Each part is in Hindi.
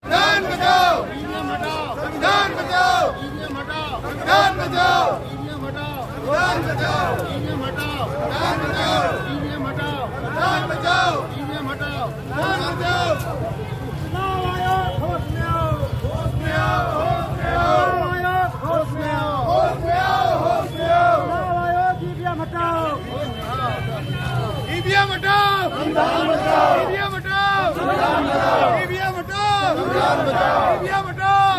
संविधान बचाओ, ईवीएम हटाओ, संविधान बचाओ, ईवीएम हटाओ, संविधान बचाओ, ईवीएम हटाओ, संविधान बचाओ, ईवीएम हटाओ, संविधान बचाओ, ईवीएम हटाओ, संविधान बचाओ, ईवीएम हटाओ, संविधान बचाओ। चुनाव आयोग होश में आओ, होश में आओ, होश में आओ, चुनाव आयोग होश में आओ, होश में आओ, होश में आओ, चुनाव आयोग ईवीएम हटाओ, ईवीएम हटाओ, संविधान बचाओ, ईवीएम हटाओ, संविधान बचाओ, ईवीएम हटाओ,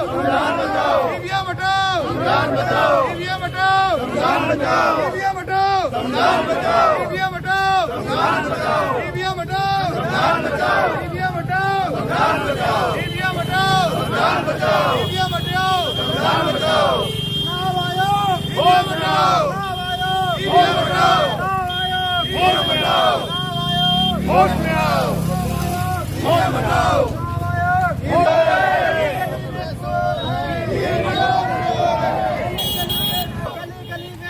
संविधान बचाओ, ईवीएम हटाओ, संविधान बचाओ, ईवीएम हटाओ, संविधान बचाओ, ईवीएम हटाओ, संविधान बचाओ, ईवीएम हटाओ, संविधान बचाओ, ईवीएम हटाओ, संविधान बचाओ, ईवीएम हटाओ, संविधान बचाओ, ईवीएम हटाओ, संविधान बचाओ, ईवीएम हटाओ, संविधान बचाओ, ईवीएम हटाओ, संविधान बचाओ। चुनाव आयोग होश में आओ, चुनाव आयोग ईवीएम हटाओ, चुनाव आयोग होश में आओ, चुनाव आयोग होश में आओ, ईवीएम हटाओ, चुनाव आयोग गली में शोर है, ईवीएम शोर है, गली में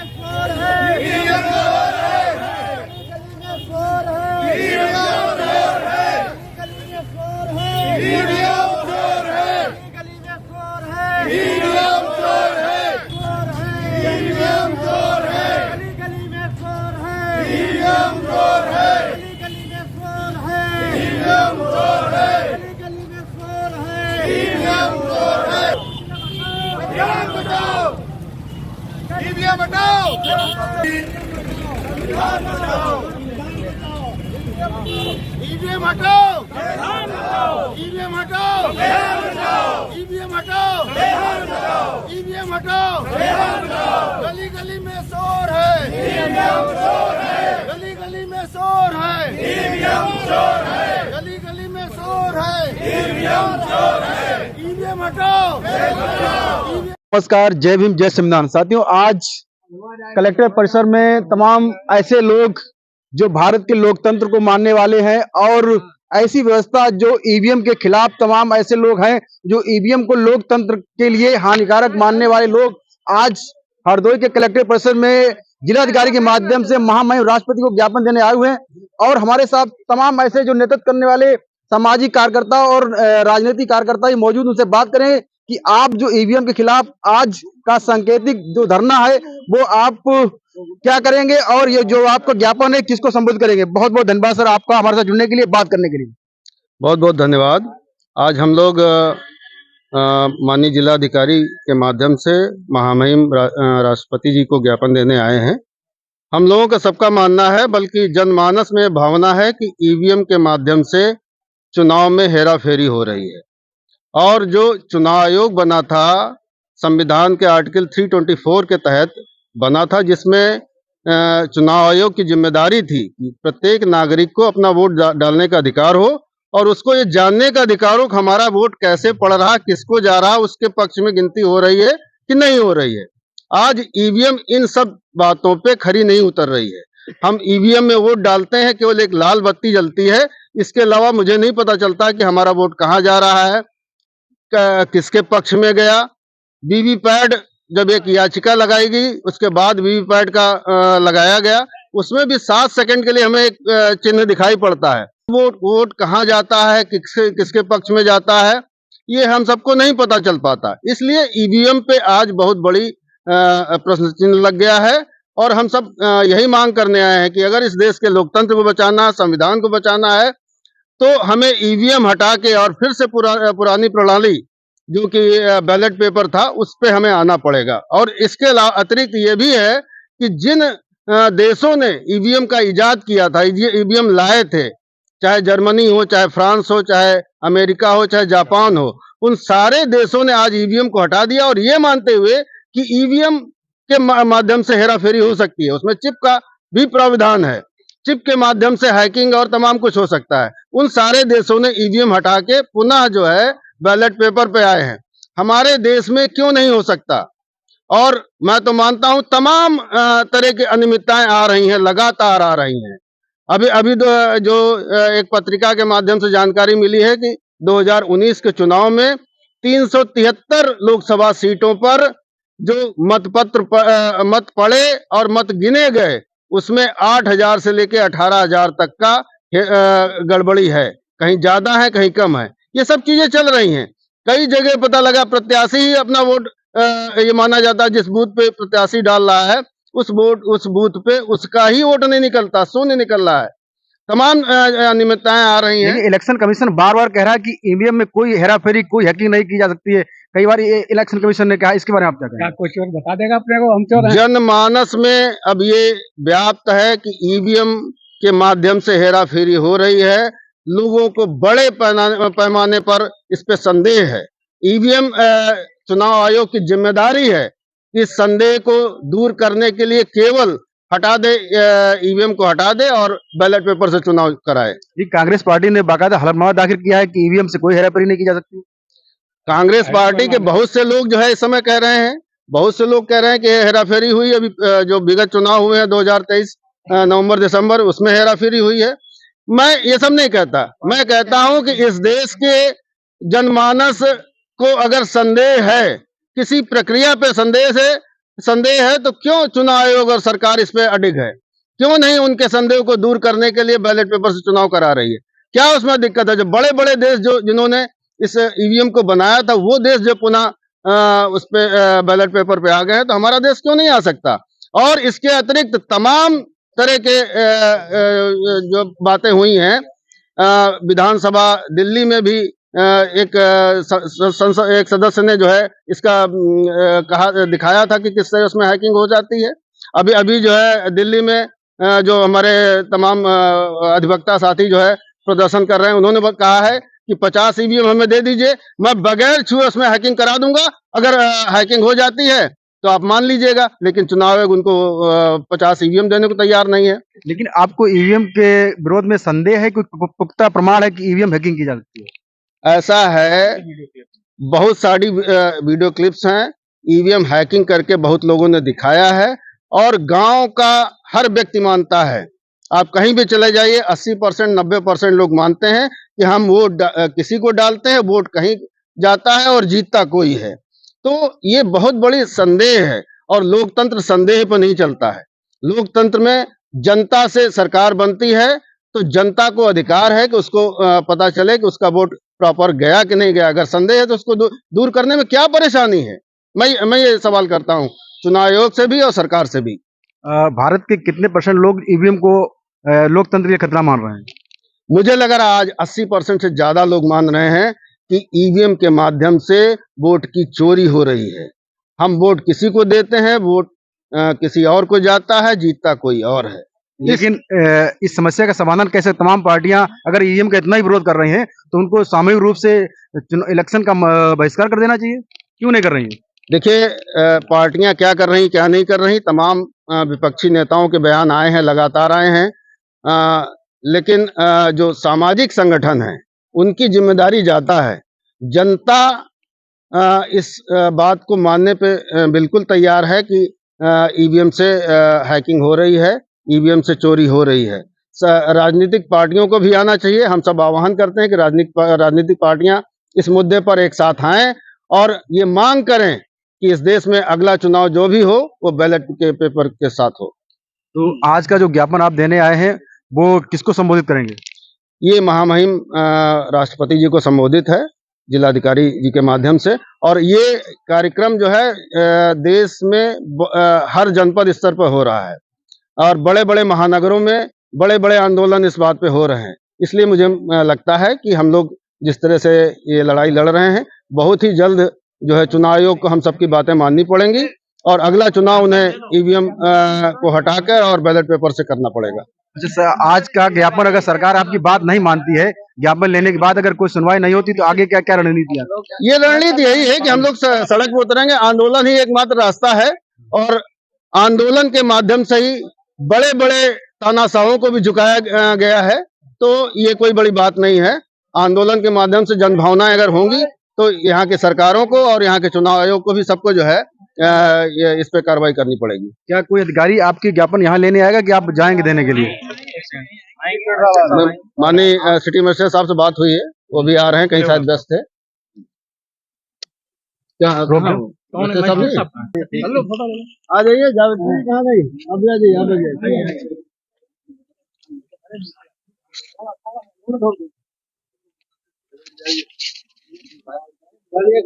शोर है, ईवीएम शोर है, गली में शोर है, ईवीएम शोर है, गली में शोर है, ईवीएम शोर है, शोर है, ईवीएम शोर है, गली में शोर है, ईवीएम शोर है, गली में शोर है, ईवीएम शोर है, गली में शोर है, ईवीएम शोर है। संविधान बचाओ, ईवीएम हटाओ, संविधान बचाओ, ईवीएम हटाओ, ईवीएम हटाओ, ईवीएम हटाओ, ईवीएम हटाओ, गली गली में शोर है, गली गली में शोर है, गली गली में शोर है, ईवीएम हटाओ। नमस्कार, जय भीम, जय संविधान। साथियों, आज कलेक्टर परिसर में तमाम ऐसे लोग जो भारत के लोकतंत्र को मानने वाले हैं और ऐसी व्यवस्था जो ईवीएम के खिलाफ, तमाम ऐसे लोग हैं जो ईवीएम को लोकतंत्र के लिए हानिकारक मानने वाले लोग आज हरदोई के कलेक्टर परिसर में जिलाधिकारी के माध्यम से महामहिम राष्ट्रपति को ज्ञापन देने आए हुए हैं। और हमारे साथ तमाम ऐसे जो नेतृत्व करने वाले सामाजिक कार्यकर्ता और राजनीतिक कार्यकर्ता मौजूद, उनसे बात करें कि आप जो ईवीएम के खिलाफ आज का सांकेतिक जो धरना है वो आप क्या करेंगे और ये जो आपका ज्ञापन है किसको संबोधित करेंगे। बहुत बहुत धन्यवाद सर आपका हमारे साथ जुड़ने के लिए, बात करने के लिए। बहुत बहुत धन्यवाद। आज हम लोग माननीय जिलाधिकारी के माध्यम से महामहिम राष्ट्रपति जी को ज्ञापन देने आए हैं। हम लोगों का सबका मानना है, बल्कि जनमानस में भावना है कि ईवीएम के माध्यम से चुनाव में हेराफेरी हो रही है। और जो चुनाव आयोग बना था संविधान के आर्टिकल 324 के तहत बना था, जिसमें चुनाव आयोग की जिम्मेदारी थी कि प्रत्येक नागरिक को अपना वोट डालने का अधिकार हो और उसको ये जानने का अधिकार हो कि हमारा वोट कैसे पड़ रहा, किसको जा रहा, उसके पक्ष में गिनती हो रही है कि नहीं हो रही है। आज ईवीएम इन सब बातों पे खरी नहीं उतर रही है। हम ईवीएम में वोट डालते हैं, केवल एक लाल बत्ती जलती है, इसके अलावा मुझे नहीं पता चलता कि हमारा वोट कहाँ जा रहा है, किसके पक्ष में गया। वीवीपैट जब एक याचिका लगाई गई, उसके बाद वीवीपैट का लगाया गया, उसमें भी 7 सेकंड के लिए हमें एक चिन्ह दिखाई पड़ता है। वोट कहाँ जाता है, किसके पक्ष में जाता है, ये हम सबको नहीं पता चल पाता। इसलिए ईवीएम पे आज बहुत बड़ी प्रश्न चिन्ह लग गया है। और हम सब यही मांग करने आए हैं कि अगर इस देश के लोकतंत्र को बचाना, संविधान को बचाना है, तो हमें ईवीएम हटा के और फिर से पुरानी प्रणाली जो कि बैलेट पेपर था उस पे हमें आना पड़ेगा। और इसके अतिरिक्त ये भी है कि जिन देशों ने ईवीएम का इजाद किया था, ईवीएम लाए थे, चाहे जर्मनी हो, चाहे फ्रांस हो, चाहे अमेरिका हो, चाहे जापान हो, उन सारे देशों ने आज ईवीएम को हटा दिया और ये मानते हुए कि ईवीएम के माध्यम से हेराफेरी हो सकती है। उसमें चिप का भी प्रावधान है, चिप के माध्यम से हैकिंग और तमाम कुछ हो सकता है। उन सारे देशों ने ईवीएम हटा के पुनः जो है बैलेट पेपर पे आए हैं। हमारे देश में क्यों नहीं हो सकता? और मैं तो मानता हूं तमाम तरह की अनियमितताएं आ रही हैं, लगातार आ रही हैं। अभी जो एक पत्रिका के माध्यम से जानकारी मिली है कि 2019 के चुनाव में 373 लोकसभा सीटों पर जो मत पड़े और मत गिने गए, उसमें 8,000 से लेके 18,000 तक का गड़बड़ी है, कहीं ज्यादा है कहीं कम है। ये सब चीजें चल रही हैं। कई जगह पता लगा प्रत्याशी ही अपना वोट ये माना जाता है, जिस बूथ पे प्रत्याशी डाल रहा है उस बूथ पे उसका ही वोट नहीं निकलता, शून्य निकल रहा है। तमाम अनियमितताएं आ रही हैं। लेकिन इलेक्शन कमीशन बार बार कह रहा है कि ईवीएम में कोई हेराफेरी, कोई हैकिंग नहीं की जा सकती है। कई बार ये इलेक्शन कमीशन ने कहा, इसके बारे में आप क्या कहेंगे? कुछ और बता देगा अपने को, हम तो जनमानस में अब ये व्याप्त है कि ईवीएम के माध्यम से हेराफेरी हो रही है। लोगों को बड़े पैमाने पर इस पे संदेह है। ईवीएम चुनाव आयोग की जिम्मेदारी है कि इस संदेह को दूर करने के लिए केवल हटा दे, ईवीएम को हटा दे और बैलेट पेपर से चुनाव कराए। ये कांग्रेस पार्टी ने बाकायदा हलफनामा दाखिल किया है कि ईवीएम से कोई हेराफेरी नहीं की जा सकती। कांग्रेस पार्टी के बहुत से लोग जो है इस समय कह रहे हैं, बहुत से लोग कह रहे हैं कि हेराफेरी हुई। अभी जो विगत चुनाव हुए हैं 2023 नवंबर दिसंबर, उसमें हेराफेरी हुई है। मैं ये सब नहीं कहता। मैं कहता हूं कि इस देश के जनमानस को अगर संदेह है, किसी प्रक्रिया पे संदेह है, तो क्यों चुनाव आयोग और सरकार इस पे अडिग है? क्यों नहीं उनके संदेह को दूर करने के लिए बैलेट पेपर से चुनाव करा रही है? क्या उसमें दिक्कत है? जो बड़े बड़े देश जिन्होंने इस ईवीएम को बनाया था, वो देश जो पुनः उस पे बैलेट पेपर पे आ गए हैं, तो हमारा देश क्यों नहीं आ सकता? और इसके अतिरिक्त तमाम तरह के जो बातें हुई हैं, विधानसभा दिल्ली में भी एक सदस्य ने जो है इसका दिखाया था कि किस तरह उसमें हैकिंग हो जाती है। अभी जो है दिल्ली में जो हमारे तमाम अधिवक्ता साथी जो है प्रदर्शन कर रहे हैं, उन्होंने कहा है कि 50 ईवीएम हमें दे दीजिए, मैं बगैर छुए उसमें हैकिंग करा दूंगा। अगर हैकिंग हो जाती है तो आप मान लीजिएगा, लेकिन चुनाव आयोग उनको 50 ईवीएम देने को तैयार नहीं है। लेकिन आपको ईवीएम के विरोध में संदेह है, कोई पुख्ता प्रमाण है कि ईवीएम हैकिंग की जा सकती है? ऐसा है, बहुत सारी वीडियो क्लिप्स हैं। ईवीएम हैकिंग करके बहुत लोगों ने दिखाया है और गांव का हर व्यक्ति मानता है। आप कहीं भी चले जाइए, 80% 90% लोग मानते हैं कि हम वोट किसी को डालते हैं, वोट कहीं जाता है और जीतता कोई है। तो ये बहुत बड़ी संदेह है और लोकतंत्र संदेह पर नहीं चलता है। लोकतंत्र में जनता से सरकार बनती है, तो जनता को अधिकार है कि उसको पता चले कि उसका वोट प्रॉपर गया कि नहीं गया। अगर संदेह है तो उसको दूर करने में क्या परेशानी है? मैं ये सवाल करता हूँ चुनाव आयोग से भी और सरकार से भी। भारत के कितने % लोग ईवीएम को लोकतंत्र के खतरा मान रहे हैं? मुझे लग रहा है आज 80% से ज्यादा लोग मान रहे हैं कि ईवीएम के माध्यम से वोट की चोरी हो रही है। हम वोट किसी को देते हैं, वोट किसी और को जाता है, जीतता कोई और है। लेकिन इस समस्या का समाधान कैसे? तमाम पार्टियां अगर ईवीएम का इतना ही विरोध कर रही हैं तो उनको सामूहिक रूप से इलेक्शन का बहिष्कार कर देना चाहिए। क्यों नहीं कर रही है? देखिए, पार्टियां क्या कर रही क्या नहीं कर रही, तमाम विपक्षी नेताओं के बयान आए हैं, लगातार आए हैं। लेकिन जो सामाजिक संगठन है उनकी जिम्मेदारी ज्यादा है। जनता इस बात को मानने पे बिल्कुल तैयार है कि ईवीएम से हैकिंग हो रही है, ईवीएम से चोरी हो रही है। राजनीतिक पार्टियों को भी आना चाहिए। हम सब आह्वान करते हैं कि राजनीतिक पार्टियां इस मुद्दे पर एक साथ आएं और ये मांग करें कि इस देश में अगला चुनाव जो भी हो वो बैलेट के पेपर के साथ हो। तो आज का जो ज्ञापन आप देने आए हैं वो किसको संबोधित करेंगे? ये महामहिम राष्ट्रपति जी को संबोधित है, जिलाधिकारी जी के माध्यम से। और ये कार्यक्रम जो है देश में हर जनपद स्तर पर हो रहा है और बड़े बड़े महानगरों में बड़े बड़े आंदोलन इस बात पे हो रहे हैं। इसलिए मुझे लगता है कि हम लोग जिस तरह से ये लड़ाई लड़ रहे हैं, बहुत ही जल्द जो है चुनाव आयोग को हम सबकी बातें माननी पड़ेंगी और अगला चुनाव उन्हें ईवीएम को हटाकर और बैलेट पेपर से करना पड़ेगा। अच्छा, आज का ज्ञापन अगर सरकार आपकी बात नहीं मानती है, ज्ञापन लेने के बाद अगर कोई सुनवाई नहीं होती, तो आगे क्या क्या रणनीति है? ये रणनीति यही है कि हम लोग सड़क पर उतरेंगे। आंदोलन ही एकमात्र रास्ता है और आंदोलन के माध्यम से ही बड़े बड़े तानाशाहों को भी झुकाया गया है। तो ये कोई बड़ी बात नहीं है। आंदोलन के माध्यम से जनभावनाएं अगर होंगी तो यहाँ के सरकारों को और यहाँ के चुनाव आयोग को भी सबको जो है इस पे कार्रवाई करनी पड़ेगी। क्या कोई अधिकारी आपकी ज्ञापन यहाँ लेने आएगा कि आप जाएंगे देने के लिए? माननीय सिटी मजिस्ट्रेट साहब से बात हुई है, वो भी आ रहे हैं, कहीं शायद व्यस्त है। क्या आ जाइए, कहाँ गई? अब आ जाइए, अब आ जाइए। गली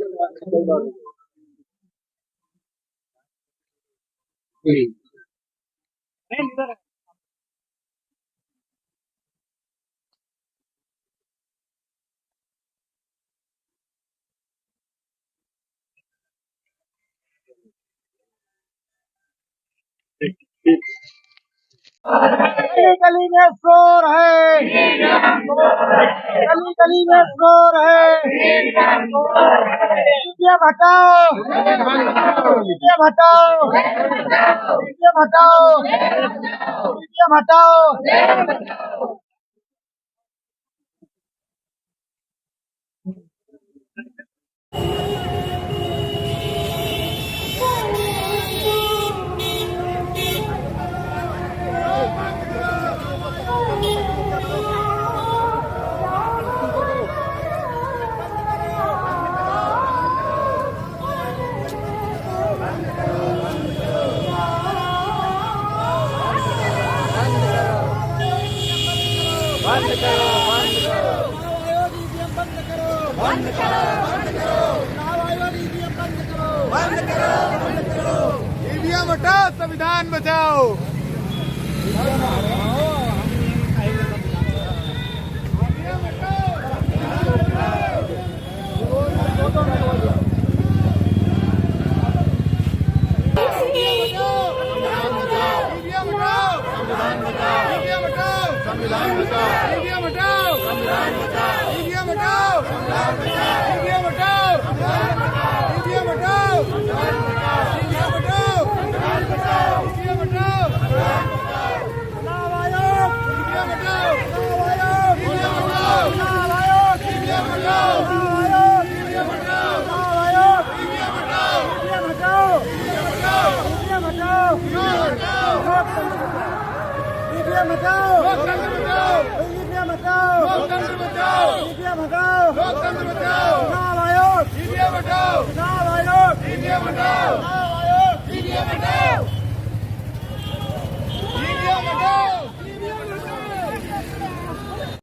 गली में शोर है, गली गली में शोर है। ईवीएम हटाओ, ईवीएम हटाओ, ईवीएम हटाओ, ईवीएम हटाओ। ईवीएम हटाओ, संविधान बचाओ। संविधान बचाओ, ईवीएम हटाओ, ईवीएम हटाओ, ईवीएम हटाओ, ईवीएम हटाओ, ईवीएम हटाओ, ईवीएम हटाओ, चुनाव आयोग, ईवीएम हटाओ, ईवीएम हटाओ, चुनाव आयोग, ईवीएम हटाओ, ईवीएम हटाओ, चुनाव आयोग, ईवीएम हटाओ, ईवीएम हटाओ, ईवीएम हटाओ, ईवीएम हटाओ, ईवीएम हटाओ, लोकतंत्र बचाओ, ईवीएम हटाओ, लोकतंत्र बचाओ, ईवीएम हटाओ, लोकतंत्र बचाओ, चुनाव आयोग, ईवीएम हटाओ, चुनाव आयोग, ईवीएम हटाओ, चुनाव आयोग, ईवीएम हटाओ।